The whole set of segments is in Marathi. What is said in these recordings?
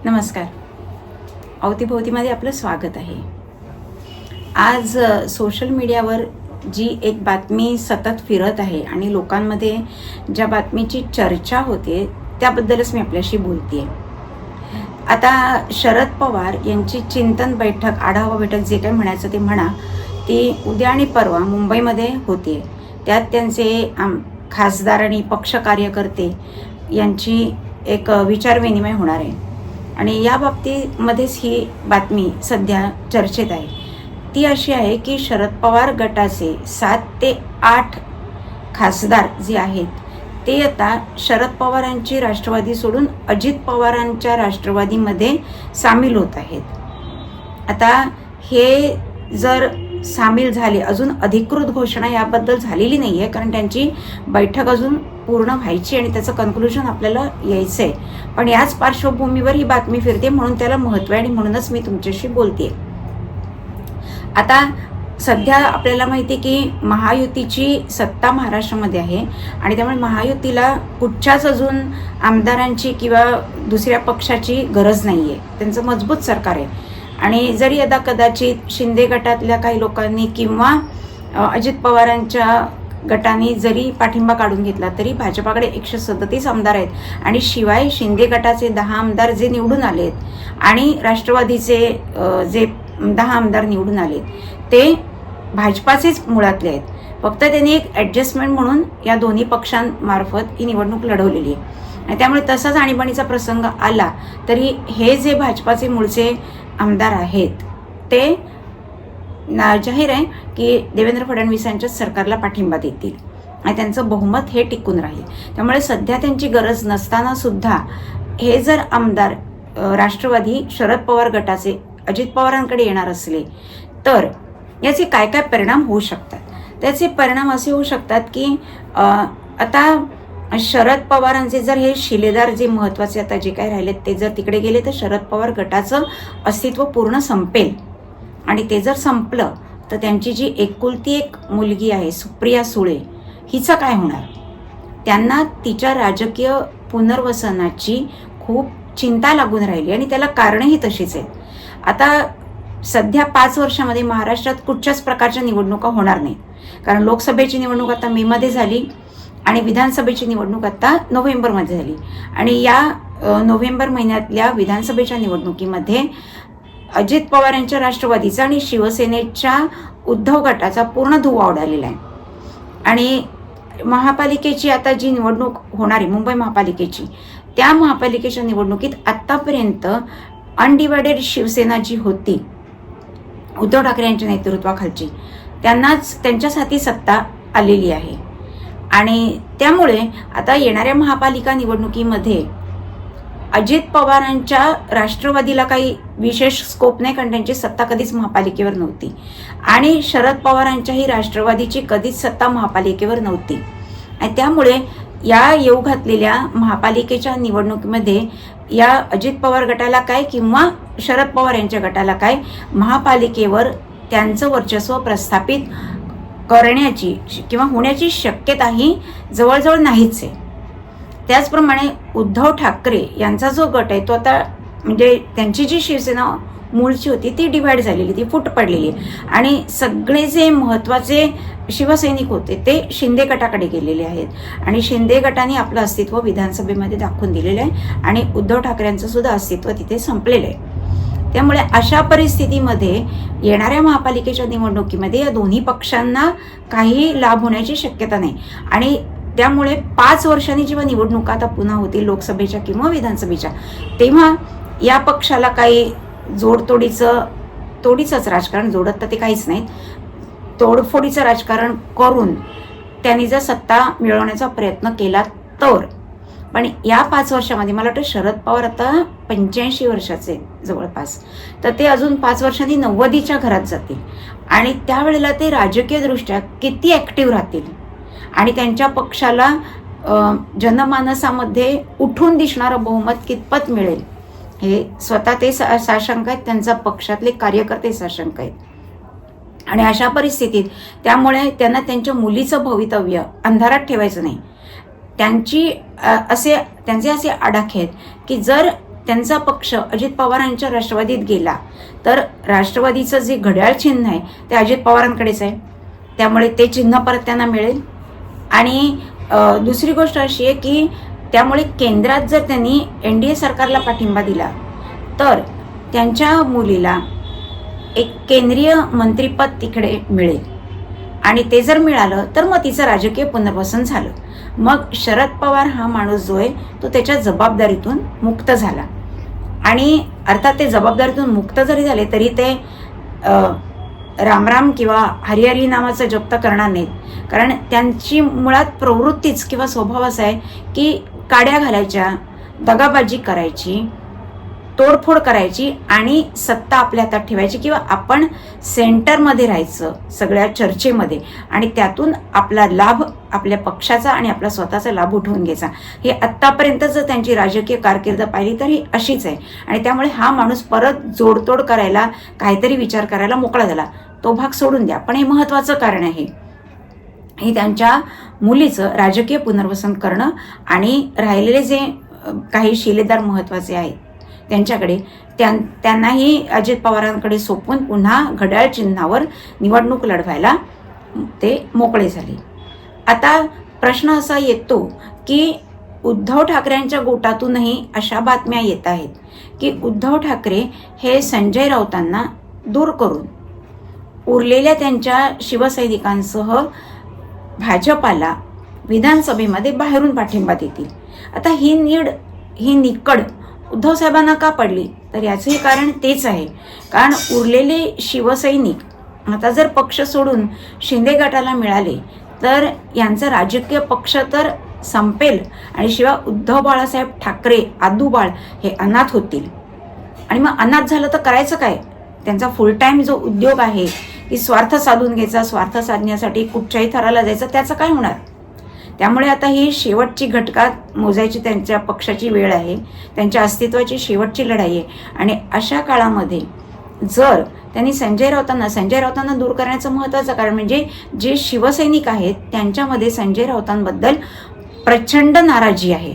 नमस्कार. अवतीभोवतीमध्ये आपलं स्वागत आहे. आज सोशल मीडियावर जी एक बातमी सतत फिरत आहे आणि लोकांमध्ये ज्या बातमीची चर्चा होते त्याबद्दलच मी आपल्याशी बोलते. आता शरद पवार यांची चिंतन बैठक, आढावा बैठक, जे काही म्हणायचं ते म्हणा, ती उद्या आणि परवा मुंबईमध्ये होते. त्यात त्यांचे खासदार आणि पक्ष कार्यकर्ते यांची एक विचारविनिमय होणार आहे आणि या बाबतीमध्येच ही बातमी सध्या चर्चेत आहे. ती अशी आहे की शरद पवार गटाचे 7 ते 8 खासदार जे आहेत ते आता शरद पवारांची राष्ट्रवादी सोडून अजित पवारांच्या राष्ट्रवादीमध्ये सामील होत आहेत. आता हे जर सामील झाले, अजून अधिकृत घोषणा याबद्दल झालेली नाही आहे, कारण त्यांची बैठक अजून पूर्ण व्हायची आणि त्याचं कन्क्लुजन आपल्याला यायचं आहे. पण याच पार्श्वभूमीवर ही बातमी फिरते म्हणून त्याला महत्त्व आहे आणि म्हणूनच मी तुमच्याशी बोलते. आता सध्या आपल्याला माहिती आहे की महायुतीची सत्ता महाराष्ट्रामध्ये आहे आणि त्यामुळे महायुतीला कुठच्याच अजून आमदारांची किंवा दुसऱ्या पक्षाची गरज नाही आहे. त्यांचं मजबूत सरकार आहे आणि जरी आता कदाचित शिंदे गटातल्या काही लोकांनी किंवा अजित पवारांच्या गटाने जरी पाठिंबा काढून घेतला तरी भाजपाकडे 137 आमदार आहेत आणि शिवाय शिंदे गटाचे 10 आमदार जे निवडून आलेत आणि राष्ट्रवादीचे जे 10 आमदार निवडून आलेत ते भाजपाचेच मुळातले आहेत. फक्त त्यांनी एक ॲडजस्टमेंट म्हणून या दोन्ही पक्षांमार्फत ही निवडणूक लढवलेली आहे आणि त्यामुळे तसाच आणीबाणीचा प्रसंग आला तरी हे जे भाजपाचे मूळचे आमदार आहेत ते जाहीर आहे की देवेंद्र फडणवीसांच्या सरकारला पाठिंबा देतील आणि त्यांचं बहुमत हे टिकून राहील. त्यामुळे सध्या त्यांची गरज नसताना सुद्धा हे जर आमदार राष्ट्रवादी शरद पवार गटाचे अजित पवारांकडे येणार असले तर याचे काय काय परिणाम होऊ शकतात. त्याचे परिणाम असे होऊ शकतात की आता शरद पवारांचे जर हे शिलेदार जे महत्त्वाचे आता जे काही राहिलेत ते जर तिकडे गेले तर शरद पवार गटाचं अस्तित्व पूर्ण संपेल आणि ते जर संपलं तर त्यांची जी एकुलती एक मुलगी आहे सुप्रिया सुळे हिचं काय होणार. त्यांना तिच्या राजकीय पुनर्वसनाची खूप चिंता लागून राहिली आणि त्याला कारणही तशीच आहेत. आता सध्या 5 वर्षामध्ये महाराष्ट्रात कुठच्याच प्रकारच्या निवडणुका होणार नाहीत, कारण लोकसभेची निवडणूक आता मेमध्ये झाली आणि विधानसभेची निवडणूक आता नोव्हेंबरमध्ये झाली आणि या नोव्हेंबर महिन्यातल्या विधानसभेच्या निवडणुकीमध्ये अजित पवार यांच्या राष्ट्रवादीचा आणि शिवसेनेच्या उद्धव गटाचा पूर्ण धुव्वा उडालेला आहे. आणि महापालिकेची आता जी निवडणूक होणार आहे मुंबई महापालिकेची, त्या महापालिकेच्या निवडणुकीत आत्तापर्यंत अनडिवायडेड शिवसेना जी होती उद्धव ठाकरे यांच्या नेतृत्वाखालची त्यांच्याच हाती सत्ता आलेली आहे आणि त्यामुळे आता येणाऱ्या महापालिका निवडणुकीमध्ये अजित पवारांच्या राष्ट्रवादीला काही विशेष स्कोप नाही, कारण त्यांची सत्ता कधीच महापालिकेवर नव्हती आणि शरद पवारांच्याही राष्ट्रवादीची कधीच सत्ता महापालिकेवर नव्हती आणि त्यामुळे या येऊ घातलेल्या महापालिकेच्या निवडणुकीमध्ये या अजित पवार गटाला काय किंवा शरद पवार यांच्या गटाला काय महापालिकेवर त्यांचं वर्चस्व प्रस्थापित करण्याची किंवा होण्याची शक्यताही जवळजवळ नाहीच आहे. त्याचप्रमाणे उद्धव ठाकरे यांचा जो गट आहे तो आता म्हणजे त्यांची जी शिवसेना मूळची होती ती डिवाइड झालेली, ती फूट पडलेली आणि सगळे जे महत्त्वाचे शिवसैनिक होते ते शिंदे गटाकडे गेलेले आहेत आणि शिंदे गटाने आपलं अस्तित्व विधानसभेमध्ये दाखवून दिलेलं आहे आणि उद्धव ठाकरेंचं सुद्धा अस्तित्व तिथे संपलेलं आहे. त्यामुळे अशा परिस्थितीमध्ये येणाऱ्या महापालिकेच्या निवडणुकीमध्ये या दोन्ही पक्षांना काही लाभ होण्याची शक्यता नाही आणि त्यामुळे 5 वर्षांनी जेव्हा निवडणुका आता पुन्हा होतील लोकसभेच्या किंवा विधानसभेच्या, तेव्हा या पक्षाला काही तोडीचंच राजकारण, जोडत तर ते काहीच नाही, तोडफोडीचं राजकारण करून त्यांनी जर सत्ता मिळवण्याचा प्रयत्न केला तर. पण या 5 वर्षामध्ये मला वाटतं शरद पवार आता 85 वर्षाचे जवळपास, तर ते अजून 5 वर्षांनी 90च्या घरात जातील आणि त्यावेळेला ते राजकीयदृष्ट्या किती ॲक्टिव्ह राहतील आणि त्यांच्या पक्षाला जनमानसामध्ये उठून दिसणारं बहुमत कितपत मिळेल हे स्वतः ते साशंक आहेत, त्यांचा पक्षातले कार्यकर्ते साशंक आहेत. आणि अशा परिस्थितीत त्यामुळे त्यांना त्यांच्या मुलीचं भवितव्य अंधारात ठेवायचं नाही. त्यांचे असे आडाखे आहेत की जर त्यांचा पक्ष अजित पवारांच्या राष्ट्रवादीत गेला तर राष्ट्रवादीचं जे घड्याळ चिन्ह आहे ते अजित पवारांकडेच आहे, त्यामुळे ते चिन्ह परत त्यांना मिळेल. आणि दुसरी गोष्ट अशी आहे की त्यामुळे केंद्रात जर त्यांनी NDA सरकारला पाठिंबा दिला तर त्यांच्या मुलीला एक केंद्रीय मंत्रिपद तिकडे मिळेल आणि ते जर मिळालं तर मग तिचं राजकीय पुनर्वसन झालं. मग शरद पवार हा माणूस जो आहे तो त्याच्या जबाबदारीतून मुक्त झाला. आणि अर्थात ते जबाबदारीतून मुक्त जरी झाले तरी ते रामराम किंवा हरिहरी नावाचा जप तर करणार नाहीत, कारण त्यांची मुळात प्रवृत्तीच किंवा स्वभाव असा आहे की काड्या घालायच्या, दगाबाजी करायची, तोडफोड करायची आणि सत्ता आपल्या हातात ठेवायची किंवा आपण सेंटरमध्ये राहायचं सगळ्या चर्चेमध्ये आणि त्यातून आपला लाभ आपल्या पक्षाचा आणि आपला स्वतःचा लाभ उठवून घ्यायचा. हे आत्तापर्यंत जर त्यांची राजकीय कारकीर्द पाहिली तर ही अशीच आहे. आणि त्यामुळे हा माणूस परत जोडतोड करायला, काहीतरी विचार करायला मोकळा झाला. तो भाग सोडून द्या, पण हे महत्त्वाचं कारण आहे. हे त्यांच्या मुलीचं राजकीय पुनर्वसन करणं आणि राहिलेले जे काही शिलेदार महत्त्वाचे आहेत त्यांच्याकडे त्यांनाही अजित पवारांकडे सोपवून पुन्हा घड्याळ चिन्हावर निवडणूक लढवायला ते मोकळे झाले. आता प्रश्न असा येतो की उद्धव ठाकरेंच्या गोटातूनही अशा बातम्या येत आहेत की उद्धव ठाकरे हे संजय राऊतांना दूर करून उरलेल्या त्यांच्या शिवसैनिकांसह भाजपाला विधानसभेमध्ये बाहेरून पाठिंबा देतील. आता ही निकड उद्धव साहेबांना का पडली तर याचंही कारण तेच आहे, कारण उरलेले शिवसैनिक आता जर पक्ष सोडून शिंदे गटाला मिळाले तर यांचा राजकीय पक्ष तर संपेल आणि शिवाय उद्धव बाळासाहेब ठाकरे आदूबाळ हे अनाथ होतील. आणि मग अनाथ झालं तर करायचं काय? त्यांचा फुल टाइम जो उद्योग आहे की स्वार्थ साधून घ्यायचा, स्वार्थ साधण्यासाठी कुठच्याही थराला जायचं, त्याचं काय होणार? त्यामुळे आता ही शेवटची घटकात मोजायची त्यांच्या पक्षाची वेळ आहे, त्यांच्या अस्तित्वाची शेवटची लढाई आहे. आणि अशा काळामध्ये जर त्यांनी संजय राऊतांना दूर करण्याचं महत्त्वाचं कारण म्हणजे जे शिवसैनिक आहेत त्यांच्यामध्ये संजय राऊतांबद्दल प्रचंड नाराजी आहे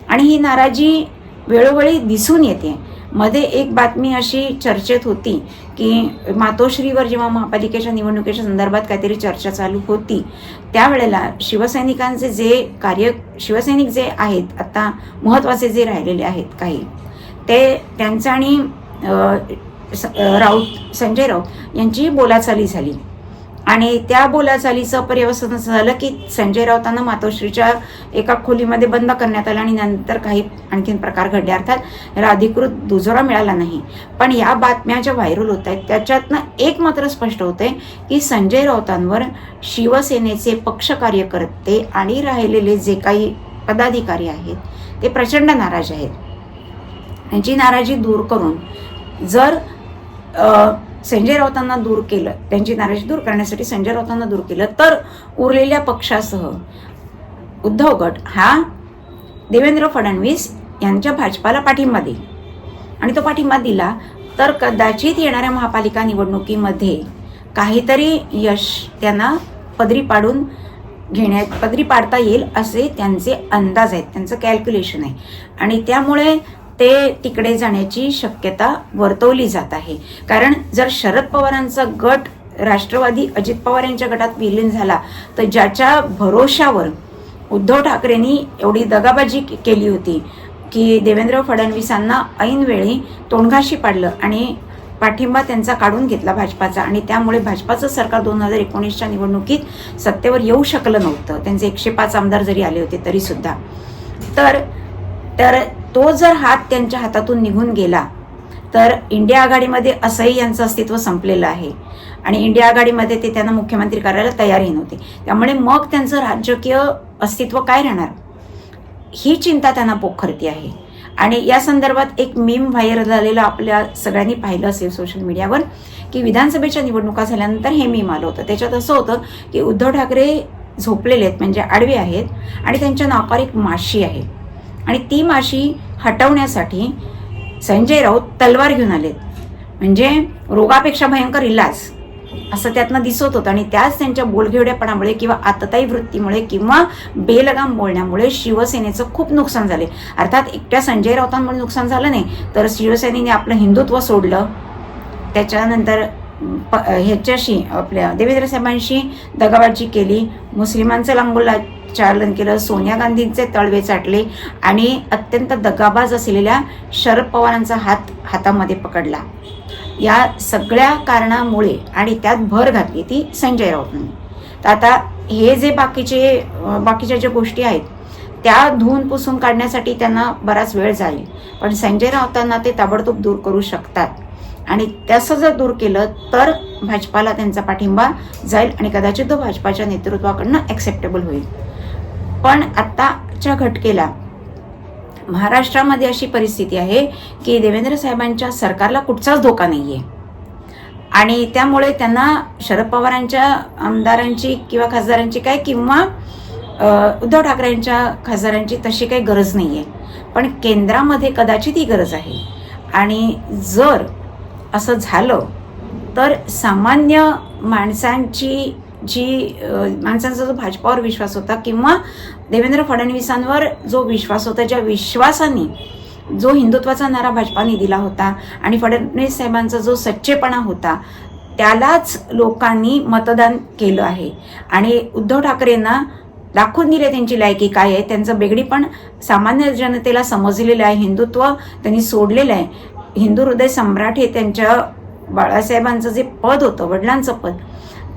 आणि ही नाराजी वेळोवेळी दिसून येते. मध्ये एक बातमी अशी चर्चेत होती की मातोश्रीवर जेव्हा महापालिकेच्या निवडणुकीच्या संदर्भात काहीतरी चर्चा चालू होती त्यावेळेला शिवसैनिकांचे शिवसैनिक जे आहेत आता महत्त्वाचे जे राहिलेले आहेत काही ते त्यांचं आणि संजय राऊत यांची बोलाचाली झाली आणि त्या बोलाचालीचं पर्यवसन असं झालं की संजय राऊतांना मातोश्रीच्या एका खोलीमध्ये बंद करण्यात आलं आणि नंतर काही आणखीन प्रकार घडले. अर्थात याला अधिकृत दुजोरा मिळाला नाही. पण या बातम्या ज्या व्हायरल होत आहेत त्याच्यातनं एक मात्र स्पष्ट होतंय की संजय राऊतांवर शिवसेनेचे पक्ष कार्यकर्ते आणि राहिलेले जे काही पदाधिकारी आहेत ते प्रचंड नाराज आहेत. त्यांची नाराजी दूर करून जर संजय राऊतांना दूर केलं, त्यांची नाराजी दूर करण्यासाठी संजय राऊतांना दूर केलं तर उरलेल्या पक्षासह उद्धव गट हा देवेंद्र फडणवीस यांच्या भाजपाला पाठिंबा देईल आणि तो पाठिंबा दिला तर कदाचित येणाऱ्या महापालिका निवडणुकीमध्ये काहीतरी यश त्यांना पदरी पाडता येईल असे त्यांचे अंदाज आहेत, त्यांचं कॅल्क्युलेशन आहे. आणि त्यामुळे ते तिकडे जाण्याची शक्यता वर्तवली जात आहे. कारण जर शरद पवारांचा गट राष्ट्रवादी अजित पवार यांच्या गटात विलीन झाला तर ज्याच्या भरोशावर उद्धव ठाकरेंनी एवढी दगाबाजी केली होती की देवेंद्र फडणवीसांना ऐनवेळी तोंडघाशी पाडलं आणि पाठिंबा त्यांचा काढून घेतला भाजपाचा आणि त्यामुळे भाजपाचं सरकार 2019च्या निवडणुकीत सत्तेवर येऊ शकलं नव्हतं. त्यांचे 105 आमदार जरी आले होते तरी सुद्धा. तर तो जर हात त्यांच्या हातातून निघून गेला तर इंडिया आघाडीमध्ये असंही यांचं अस्तित्व संपलेलं आहे आणि इंडिया आघाडीमध्ये ते त्यांना मुख्यमंत्री करायला तयारही नव्हते. त्यामुळे मग त्यांचं राजकीय अस्तित्व काय राहणार ही चिंता त्यांना पोखरती आहे. आणि या संदर्भात एक मीम व्हायरल झालेलं आपल्या सगळ्यांनी पाहिलं असेल सोशल मीडियावर की विधानसभेच्या निवडणुका झाल्यानंतर हे मीम आलं होतं. त्याच्यात असं होतं की उद्धव ठाकरे झोपलेले आहेत म्हणजे आडवे आहेत आणि त्यांच्या नाकावर एक माशी आहे आणि ती माशी हटवण्यासाठी संजय राऊत तलवार घेऊन आलेत. म्हणजे रोगापेक्षा भयंकर इलाज असं त्यातनं दिसत होतं. आणि त्याच त्यांच्या बोलघेवड्यापणामुळे किंवा आतताई वृत्तीमुळे किंवा बेलगाम बोलण्यामुळे शिवसेनेचं खूप नुकसान झाले. अर्थात एकट्या संजय राऊतांमुळे नुकसान झालं नाही, तर शिवसेनेने आपलं हिंदुत्व सोडलं, त्याच्यानंतर ह्याच्याशी आपल्या देवेंद्र साहेबांशी दगाबाजी केली, मुस्लिमांचं लांगोला चालन केलं, सोनिया गांधींचे तळवे चाटले आणि अत्यंत दगाबाज असलेल्या शरद पवारांचा हातामध्ये पकडला. या सगळ्या कारणामुळे आणि त्यात भर घातली ती संजय राऊतांनी. तर आता हे जे बाकीच्या ज्या गोष्टी आहेत त्या धुवून पुसून काढण्यासाठी त्यांना बराच वेळ जाईल, पण संजय राऊतांना ते ताबडतोब दूर करू शकतात. आणि तसं जर दूर केलं तर भाजपाला त्यांचा पाठिंबा जाईल आणि कदाचित तो भाजपाच्या नेतृत्वाकडनं ॲक्सेप्टेबल होईल. पण आत्ताच्या घटकेला महाराष्ट्रामध्ये अशी परिस्थिती आहे की देवेंद्र साहेबांच्या सरकारला कुठचाच धोका नाही आहे आणि त्यामुळे त्यांना शरद पवारांच्या आमदारांची किंवा खासदारांची काय किंवा उद्धव ठाकरेंच्या खासदारांची तशी काही गरज नाही आहे, पण केंद्रामध्ये कदाचित ही गरज आहे. आणि जर असं झालं तर सामान्य माणसांचा जो भाजपावर विश्वास होता किंवा देवेंद्र फडणवीसांवर जो विश्वास होता, ज्या विश्वासाने जो हिंदुत्वाचा नारा भाजपाने दिला होता आणि फडणवीस साहेबांचा जो सच्चेपणा होता, त्यालाच लोकांनी मतदान केलं आहे. आणि उद्धव ठाकरेंना दाखवून दिले त्यांची लायकी काय आहे, त्यांचं बेगडीपण सामान्य जनतेला समजलेलं आहे, हिंदुत्व त्यांनी सोडलेलं आहे. हिंदू हृदय सम्राट हे त्यांच्या बाळासाहेबांचं जे पद होतं, वडिलांचं पद,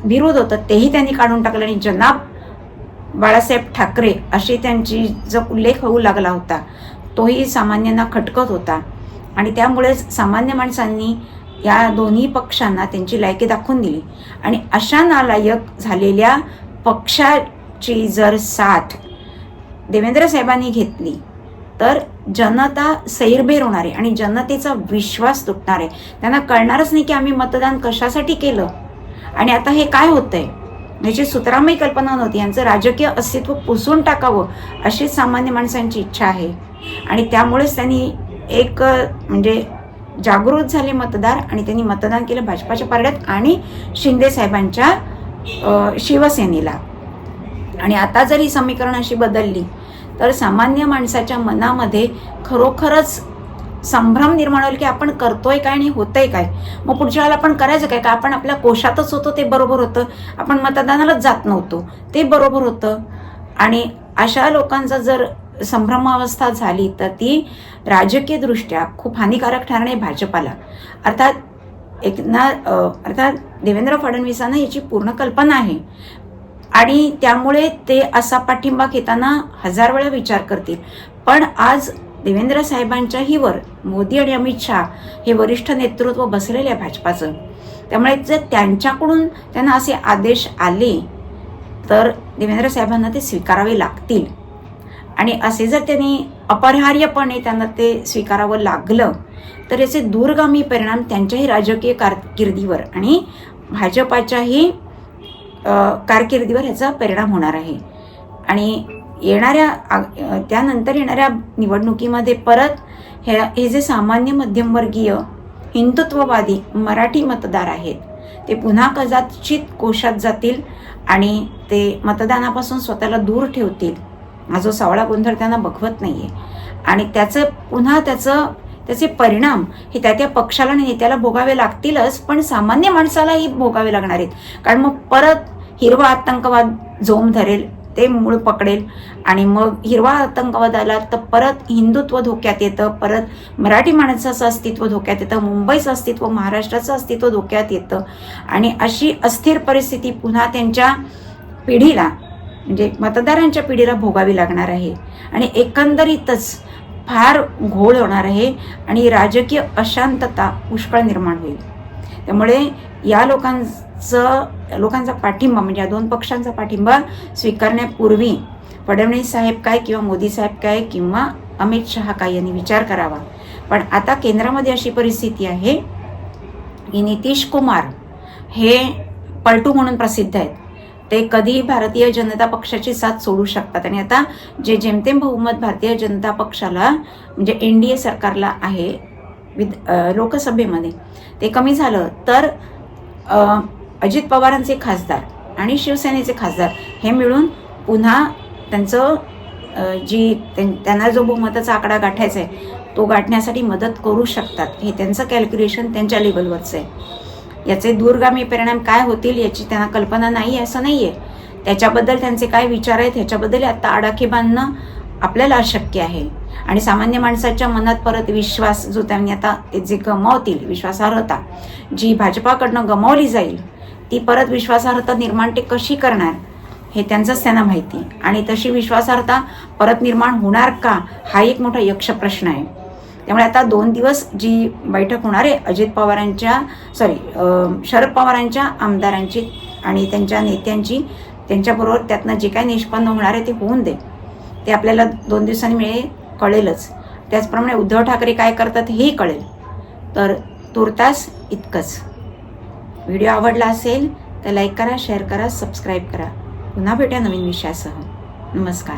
बिरुद होतं, तेही त्यांनी काढून टाकलं आणि जनाब बाळासाहेब ठाकरे अशी त्यांची जो उल्लेख होऊ लागला होता तोही सामान्यांना खटकत होता. आणि त्यामुळेच सामान्य माणसांनी या दोन्ही पक्षांना त्यांची लायकी दाखवून दिली. आणि अशा नालायक झालेल्या पक्षाची जर साथ देवेंद्र साहेबांनी घेतली तर जनता सैरभैर होणार आहे आणि जनतेचा विश्वास तुटणार आहे. त्यांना कळणारच नाही की आम्ही मतदान कशासाठी केलं आणि आता हे काय होतंय, याची सुतरामही कल्पना नव्हती. यांचं राजकीय अस्तित्व पुसून टाकावं अशी सामान्य माणसांची इच्छा आहे. आणि त्यामुळेच त्यांनी एक म्हणजे जागृत झाले मतदार आणि त्यांनी मतदान केलं भाजपाच्या पारड्यात आणि शिंदे साहेबांच्या शिवसेनेला. आणि आता जर ही समीकरण अशी बदलली तर सामान्य माणसाच्या मनामध्ये खरोखरच संभ्रम निर्माण होईल की आपण करतोय काय आणि होतंय काय, मग पुढच्या वेळेला आपण करायचं काय, का आपण आपल्या कोशातच होतो ते बरोबर होतं, आपण मतदानालाच जात नव्हतो ते बरोबर होतं. आणि अशा लोकांचा जर संभ्रमावस्था झाली तर ती राजकीय दृष्ट्या खूप हानिकारक ठरणार आहे भाजपाला. अर्थात देवेंद्र फडणवीसांना याची पूर्ण कल्पना आहे आणि त्यामुळे ते असा पाठिंबा घेताना 1000 वेळा विचार करतील. पण आज देवेंद्र साहेबांच्याही वर मोदी आणि अमित शहा हे वरिष्ठ नेतृत्व बसलेले आहे भाजपाचं, त्यामुळे जर त्यांच्याकडून त्यांना असे आदेश आले तर देवेंद्र साहेबांना ते स्वीकारावे लागतील. आणि असे जर त्यांनी अपरिहार्यपणे त्यांना ते स्वीकारावं लागलं तर याचे दूरगामी परिणाम त्यांच्याही राजकीय कारकिर्दीवर आणि भाजपाच्याही कारकिर्दीवर ह्याचा परिणाम होणार आहे. आणि त्यानंतर येणाऱ्या निवडणुकीमध्ये परत हे जे सामान्य मध्यमवर्गीय हिंदुत्ववादी मराठी मतदार आहेत ते पुन्हा कदाचित कोशात जातील आणि ते मतदानापासून स्वतःला दूर ठेवतील. हा जो सावळा गोंधळ त्यांना बघवत नाहीये आणि त्याचे परिणाम हे त्या पक्षाला आणि नेत्याला भोगावे लागतीलच, पण सामान्य माणसालाही भोगावे लागणार आहेत. कारण मग परत हिरवा आतंकवाद जोम धरेल, ते मूळ पकडेल आणि मग हिरवा आतंकवाद आला तर परत हिंदुत्व धोक्यात येतं, परत मराठी माणसाचं अस्तित्व धोक्यात येतं, मुंबईचं अस्तित्व, महाराष्ट्राचं अस्तित्व धोक्यात येतं. आणि अशी अस्थिर परिस्थिती पुन्हा त्यांच्या पिढीला म्हणजे मतदारांच्या पिढीला भोगावी लागणार आहे. आणि एकंदरीतच फार घोळ होणार आहे आणि राजकीय अशांतता पुष्कळ निर्माण होईल. त्यामुळे या लोकांचा पाठिंबा म्हणजे या दोन पक्षांचा पाठिंबा स्वीकारण्यापूर्वी फडणवीस साहेब काय किंवा मोदी साहेब काय किंवा अमित शहा काय यांनी विचार करावा. पण आता केंद्रामध्ये अशी परिस्थिती आहे की नितीश कुमार हे पलटू म्हणून प्रसिद्ध आहेत. ते कधी भारतीय जनता पक्षाची साथ सोडू शकतात आणि आता जे जेमतेम बहुमत भारतीय जनता पक्षाला म्हणजे NDA सरकारला आहे लोकसभेमध्ये ते कमी झालं तर अजित पवारांचे खासदार आणि शिवसेनेचे खासदार हे मिळून पुन्हा त्यांचं त्यांना जो बहुमताचा आकडा गाठायचा आहे तो गाठण्यासाठी मदत करू शकतात. हे त्यांचं कॅल्क्युलेशन त्यांच्या लेवलवरचं आहे. याचे दूरगामी परिणाम काय होतील याची त्यांना कल्पना नाही असं नाही आहे. त्याच्याबद्दल त्यांचे काय विचार आहेत ह्याच्याबद्दल आता आडाखे बांधणं आपल्याला अशक्य आहे. आणि सामान्य माणसाच्या मनात परत विश्वास जो त्यांनी आता जे गमावतील, विश्वासार्हता जी भाजपाकडनं गमावली जाईल ती परत विश्वासार्हता निर्माण ते कशी करणार हे त्यांचंच त्यांना माहिती. आणि तशी विश्वासार्हता परत निर्माण होणार का हा एक मोठा यक्ष प्रश्न आहे. त्यामुळे आता 2 दिवस जी बैठक होणार आहे अजित पवारांच्या शरद पवारांच्या आमदारांची आणि त्यांच्या नेत्यांची, त्यांच्याबरोबर त्यातनं जे काही निष्पन्न होणार आहे ते होऊन दे. ते आपल्याला 2 दिवसांनी कळेलच. त्याचप्रमाणे उद्धव ठाकरे काय करतात हेही कळेल. तर तुर्तास इतकंच. व्हिडिओ आवडला असेल तर लाईक करा, शेअर करा, सबस्क्राईब करा. पुन्हा भेटूया नवीन विषयासह. नमस्कार.